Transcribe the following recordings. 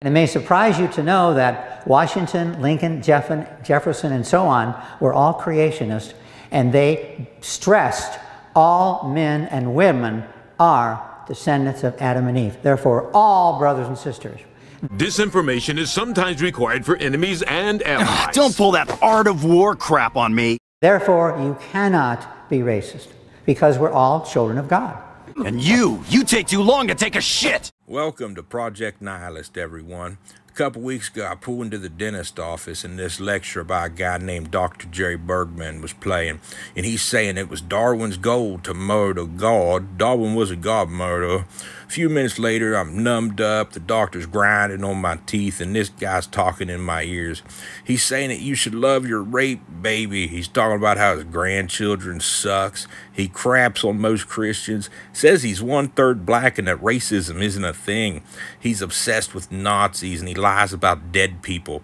And it may surprise you to know that Washington, Lincoln, Jefferson, and so on were all creationists, and they stressed all men and women are descendants of Adam and Eve. Therefore, all brothers and sisters. Disinformation is sometimes required for enemies and allies. Don't pull that art of war crap on me. Therefore, you cannot be racist, because we're all children of God. And you take too long to take a shit. Welcome to Project Nihilist, everyone. A couple weeks ago, I pulled into the dentist office and this lecture by a guy named Dr. Jerry Bergman was playing. And he's saying it was Darwin's goal to murder God. Darwin was a God murderer. A few minutes later, I'm numbed up, the doctor's grinding on my teeth, and this guy's talking in my ears. He's saying that you should love your rape baby. He's talking about how his grandchildren sucks. He craps on most Christians, says he's 1/3 black and that racism isn't a thing. He's obsessed with Nazis, and he lies about dead people.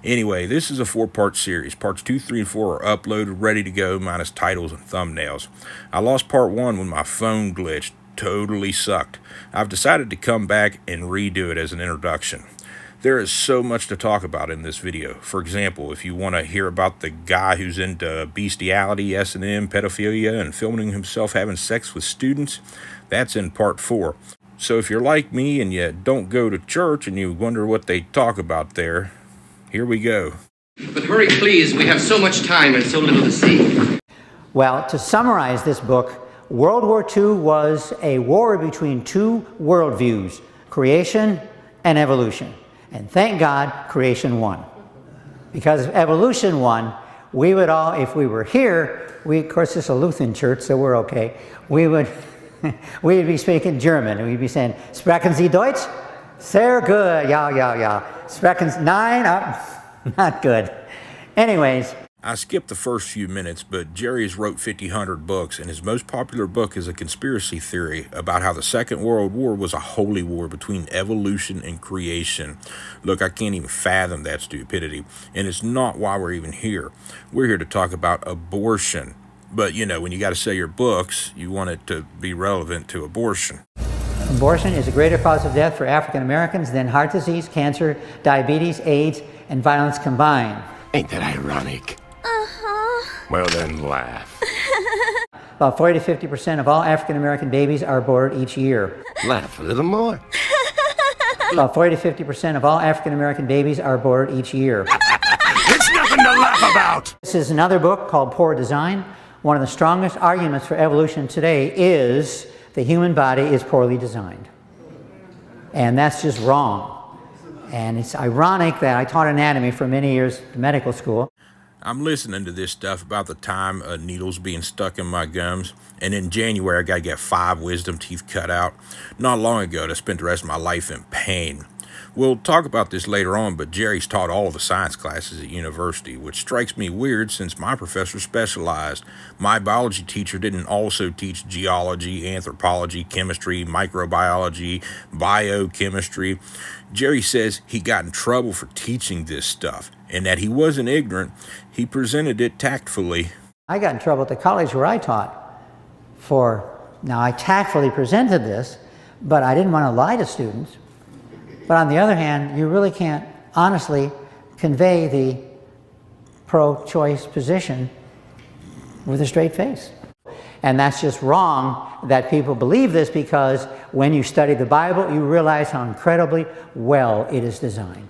Anyway, this is a 4-part series. Parts 2, 3, and 4 are uploaded, ready to go, minus titles and thumbnails. I lost part 1 when my phone glitched. Totally sucked. I've decided to come back and redo it as an introduction. There is so much to talk about in this video. For example, if you want to hear about the guy who's into bestiality, S&M, pedophilia, and filming himself having sex with students, that's in part 4. So if you're like me and you don't go to church and you wonder what they talk about there, here we go. But hurry, please. We have so much time and so little to see. Well, to summarize this book, World War II was a war between two worldviews, creation and evolution. And thank God, creation won. Because if evolution won, we would all, if we were here, of course this is a Lutheran church, so we're okay, we would be speaking German. We'd be saying, Sprechen Sie Deutsch? Sehr good, ja. Sprechen Sie, nein, not good. Anyways. I skipped the first few minutes, but Jerry's wrote 1,500 books, and his most popular book is a conspiracy theory about how the Second World War was a holy war between evolution and creation. Look, I can't even fathom that stupidity, and it's not why we're even here. We're here to talk about abortion. But, you know, when you got to sell your books, you want it to be relevant to abortion. Abortion is a greater cause of death for African Americans than heart disease, cancer, diabetes, AIDS, and violence combined. Ain't that ironic? Well then, laugh. About 40 to 50% of all African American babies are aborted each year. Laugh a little more. About 40 to 50% of all African American babies are aborted each year. It's nothing to laugh about! This is another book called Poor Design. One of the strongest arguments for evolution today is the human body is poorly designed. And that's just wrong. And it's ironic that I taught anatomy for many years at medical school. I'm listening to this stuff about the time needles being stuck in my gums, and in January I got to get 5 wisdom teeth cut out. Not long ago, I spent the rest of my life in pain. We'll talk about this later on, but Jerry's taught all the science classes at university, which strikes me weird since my professor specialized. My biology teacher didn't also teach geology, anthropology, chemistry, microbiology, biochemistry. Jerry says he got in trouble for teaching this stuff, and that he wasn't ignorant. He presented it tactfully. I got in trouble at the college where I taught now I tactfully presented this, but I didn't want to lie to students. But on the other hand, you really can't honestly convey the pro-choice position with a straight face. And that's just wrong that people believe this, because when you study the Bible, you realize how incredibly well it is designed.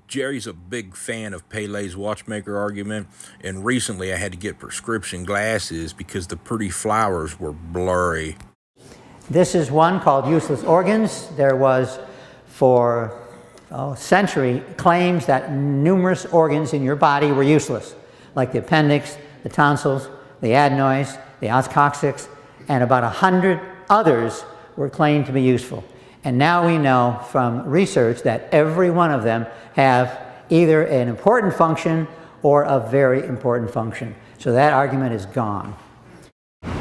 Jerry's a big fan of Pele's watchmaker argument, and recently I had to get prescription glasses because the pretty flowers were blurry. This is one called Useless Organs. There was, for a century, claims that numerous organs in your body were useless, like the appendix, the tonsils, the adenoids, the os coccyx, and about 100 others were claimed to be useful. And now we know from research that every one of them have either an important function or a very important function. So that argument is gone.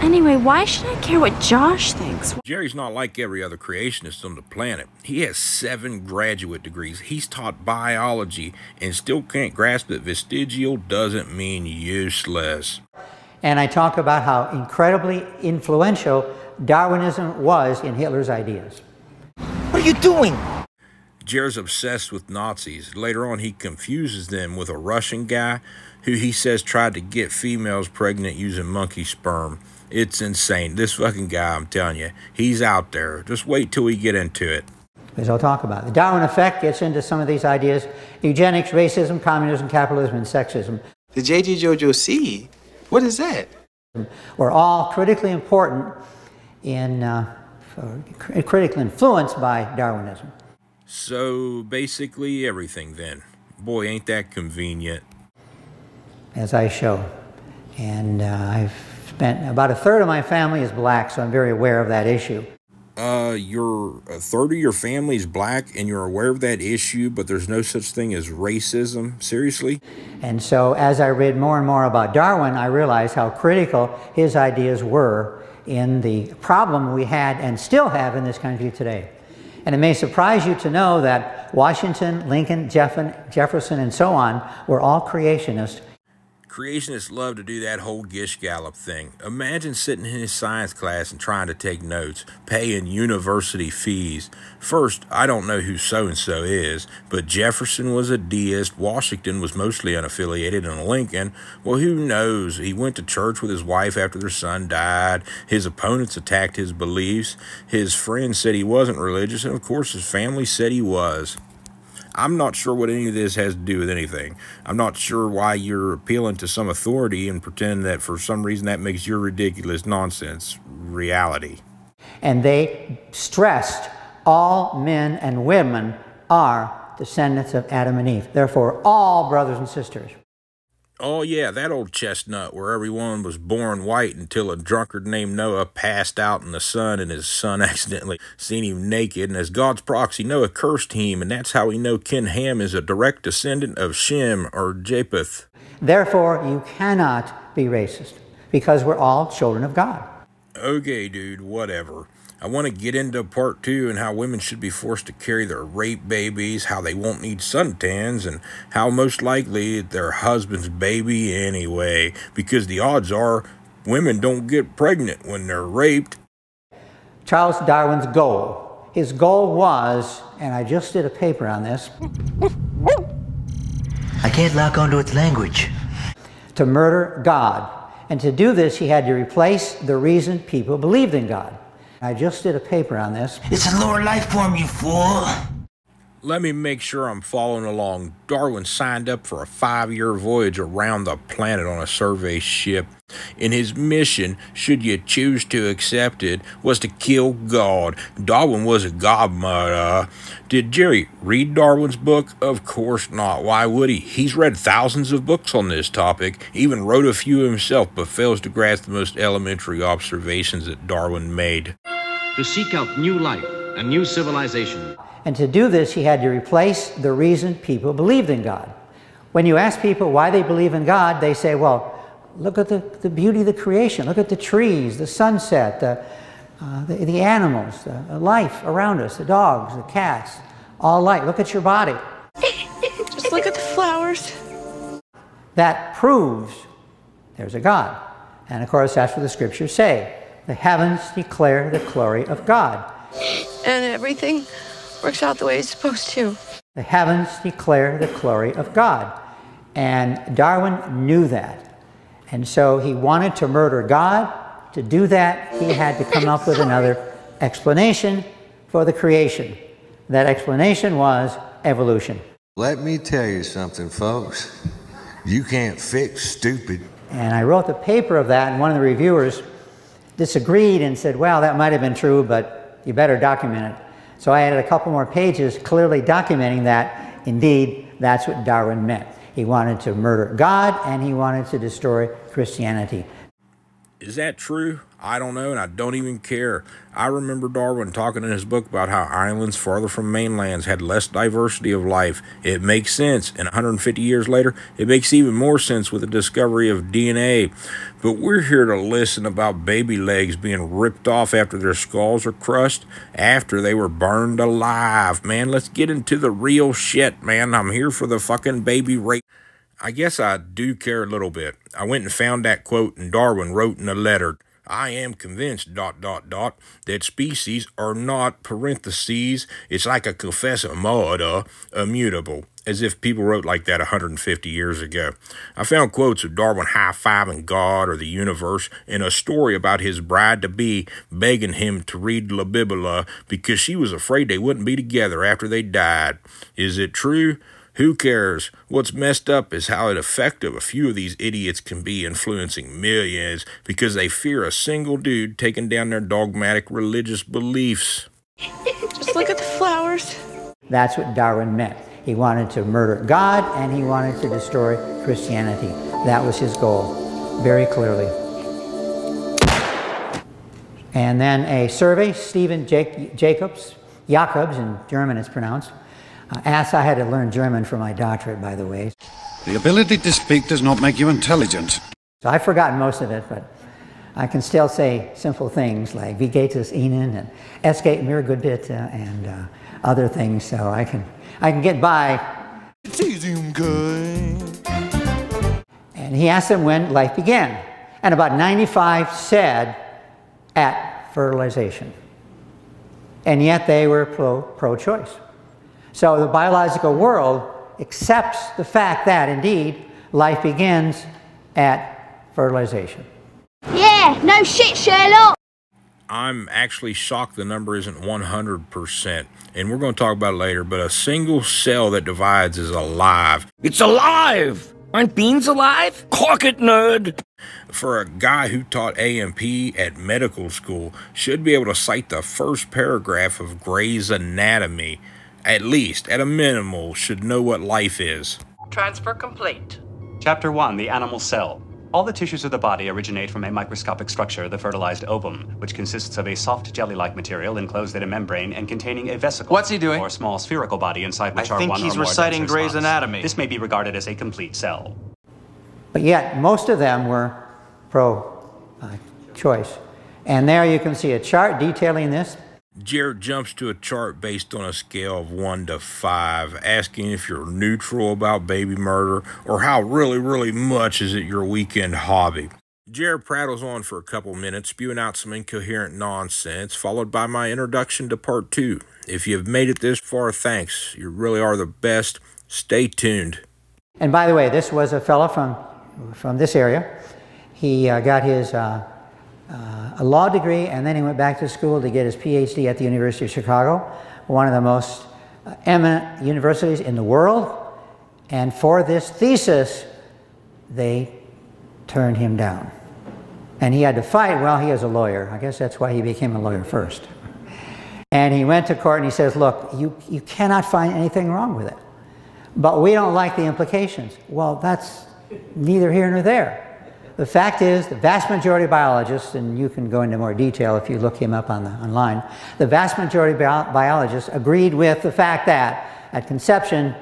Anyway, why should I care what Josh thinks? Jerry's not like every other creationist on the planet. He has 7 graduate degrees. He's taught biology and still can't grasp that vestigial doesn't mean useless. And I talk about how incredibly influential Darwinism was in Hitler's ideas. What are you doing? Jer's obsessed with Nazis. Later on, he confuses them with a Russian guy who he says tried to get females pregnant using monkey sperm. It's insane. This fucking guy, I'm telling you, he's out there. Just wait till we get into it. As I'll talk about. The Darwin effect gets into some of these ideas: eugenics, racism, communism, capitalism, and sexism. The J.G. Jojo C, what is that? Were all critically important critically influenced by Darwinism. So basically everything then. Boy, ain't that convenient. As I show. And I've spent about a third of my family is black, so I'm very aware of that issue. You're a third of your family is black and you're aware of that issue, but there's no such thing as racism? Seriously? And so as I read more and more about Darwin, I realized how critical his ideas were in the problem we had and still have in this country today. And it may surprise you to know that Washington, Lincoln, Jefferson, and so on were all creationists. Creationists love to do that whole Gish Gallop thing. Imagine sitting in his science class and trying to take notes, paying university fees. First, I don't know who so-and-so is, but Jefferson was a deist, Washington was mostly unaffiliated, and Lincoln, well, who knows? He went to church with his wife after their son died. His opponents attacked his beliefs. His friends said he wasn't religious, and of course his family said he was. I'm not sure what any of this has to do with anything. I'm not sure why you're appealing to some authority and pretend that for some reason that makes your ridiculous nonsense reality. And they stressed all men and women are descendants of Adam and Eve. Therefore, all brothers and sisters. Oh yeah, that old chestnut where everyone was born white until a drunkard named Noah passed out in the sun and his son accidentally seen him naked, and as God's proxy, Noah cursed him, and that's how we know Ken Ham is a direct descendant of Shem or Japheth. Therefore, you cannot be racist because we're all children of God. Okay, dude, whatever. I want to get into part 2 and how women should be forced to carry their rape babies, how they won't need suntans, and how most likely their husband's baby anyway, because the odds are women don't get pregnant when they're raped. Charles Darwin's goal. His goal was, and I just did a paper on this. I can't lock onto its language. To murder God. And to do this, he had to replace the reason people believed in God. I just did a paper on this. It's a lower life form, you fool. Let me make sure I'm following along. Darwin signed up for a 5-year voyage around the planet on a survey ship. And his mission, should you choose to accept it, was to kill God. Darwin was a godmother. Did Jerry read Darwin's book? Of course not. Why would he? He's read thousands of books on this topic, even wrote a few himself, but fails to grasp the most elementary observations that Darwin made. To seek out new life and new civilization. And to do this, he had to replace the reason people believed in God. When you ask people why they believe in God, they say, well, look at the beauty of the creation. Look at the trees, the sunset, the animals, the life around us, the dogs, the cats, all light. Look at your body. Just look at the flowers. That proves there's a God. And of course, that's what the scriptures say. The heavens declare the glory of God. And everything works out the way it's supposed to. The heavens declare the glory of God. And Darwin knew that. And so he wanted to murder God. To do that, he had to come up with another explanation for the creation. That explanation was evolution. Let me tell you something, folks. You can't fix stupid. And I wrote the paper of that, and one of the reviewers disagreed and said, well, that might have been true, but you better document it. So I added a couple more pages clearly documenting that, indeed, that's what Darwin meant. He wanted to murder God, and he wanted to destroy Christianity. Is that true? I don't know, and I don't even care. I remember Darwin talking in his book about how islands farther from mainlands had less diversity of life. It makes sense, and 150 years later, it makes even more sense with the discovery of DNA. But we're here to listen about baby legs being ripped off after their skulls are crushed, after they were burned alive. Man, let's get into the real shit, man. I'm here for the fucking baby rape. I guess I do care a little bit. I went and found that quote, and Darwin wrote in a letter, I am convinced, that species are not parentheses. It's like a confessor moda, immutable, as if people wrote like that 150 years ago. I found quotes of Darwin high-fiving God or the universe in a story about his bride-to-be begging him to read La Bible because she was afraid they wouldn't be together after they died. Is it true? Who cares? What's messed up is how effective a few of these idiots can be influencing millions because they fear a single dude taking down their dogmatic religious beliefs. Just look at the flowers. That's what Darwin meant. He wanted to murder God and he wanted to destroy Christianity. That was his goal, very clearly. And then a survey, Stephen Jacobs in German it's pronounced, I had to learn German for my doctorate, by the way. The ability to speak does not make you intelligent. So I've forgotten most of it, but I can still say simple things like Wie geht es Ihnen and Es geht mir gut bitte and other things, so I can get by. And he asked them when life began, and about 95 said at fertilization, and yet they were pro-choice. So the biological world accepts the fact that, indeed, life begins at fertilization. Yeah, no shit, Sherlock! I'm actually shocked the number isn't 100%, and we're going to talk about it later, but a single cell that divides is alive. It's alive! Aren't beans alive? Cork it, nerd! For a guy who taught A&P at medical school, should be able to cite the first paragraph of Gray's Anatomy. At least, at a minimal, should know what life is. Transfer complete. Chapter 1, the animal cell. All the tissues of the body originate from a microscopic structure, the fertilized ovum, which consists of a soft jelly-like material enclosed in a membrane and containing a vesicle. What's he doing? Or small spherical body inside which I are think one he's or more reciting Gray's spots. Anatomy. This may be regarded as a complete cell. But yet, most of them were pro-choice. And there you can see a chart detailing this. Jared jumps to a chart based on a scale of 1 to 5, asking if you're neutral about baby murder or how really much is it your weekend hobby. Jared prattles on for a couple minutes, spewing out some incoherent nonsense, followed by my introduction to part 2. If you've made it this far, thanks. You really are the best. Stay tuned. And by the way, this was a fellow from this area. He got his a law degree, and then he went back to school to get his PhD at the University of Chicago, one of the most eminent universities in the world. And for this thesis, they turned him down. And he had to fight. Well, he is a lawyer. I guess that's why he became a lawyer first. And he went to court and he says, look, you cannot find anything wrong with it. But we don't like the implications. Well, that's neither here nor there. The fact is, the vast majority of biologists, and you can go into more detail if you look him up online, the vast majority of biologists agreed with the fact that at conception,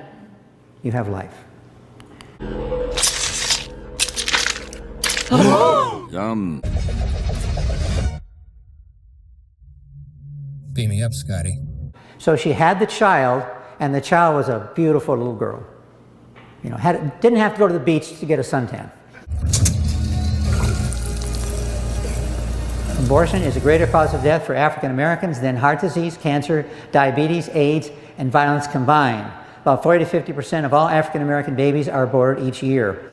you have life. Yum. Beam me up, Scotty. So she had the child, and the child was a beautiful little girl. You know, didn't have to go to the beach to get a suntan. Abortion is a greater cause of death for African Americans than heart disease, cancer, diabetes, AIDS, and violence combined. About 40 to 50% of all African American babies are aborted each year.